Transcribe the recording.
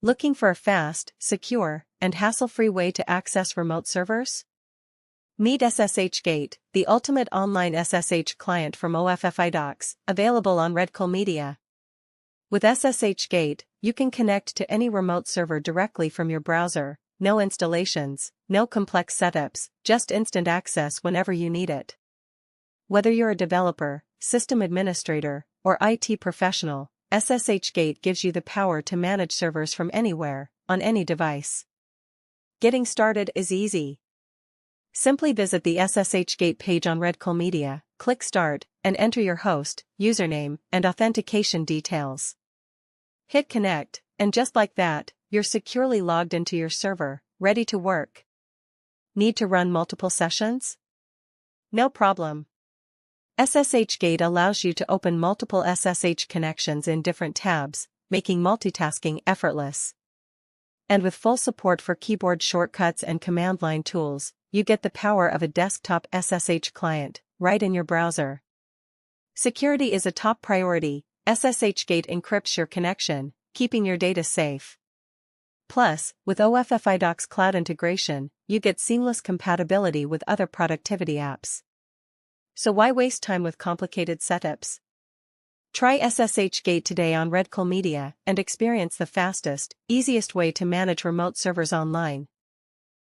Looking for a fast, secure, and hassle-free way to access remote servers? Meet SSHGate, the ultimate online SSH client from OffiDocs, available on Redcool Media. With SSHGate, you can connect to any remote server directly from your browser, no installations, no complex setups, just instant access whenever you need it. Whether you're a developer, system administrator, or IT professional, SSHGate gives you the power to manage servers from anywhere, on any device. Getting started is easy. Simply visit the SSHGate page on Redcool Media, click Start, and enter your host, username, and authentication details. Hit Connect, and just like that, you're securely logged into your server, ready to work. Need to run multiple sessions? No problem. SSHGate allows you to open multiple SSH connections in different tabs, making multitasking effortless. And with full support for keyboard shortcuts and command line tools, you get the power of a desktop SSH client, right in your browser. Security is a top priority. SSHGate encrypts your connection, keeping your data safe. Plus, with OffiDocs cloud integration, you get seamless compatibility with other productivity apps. So why waste time with complicated setups? Try SSHGate today on Redcool Media and experience the fastest, easiest way to manage remote servers online.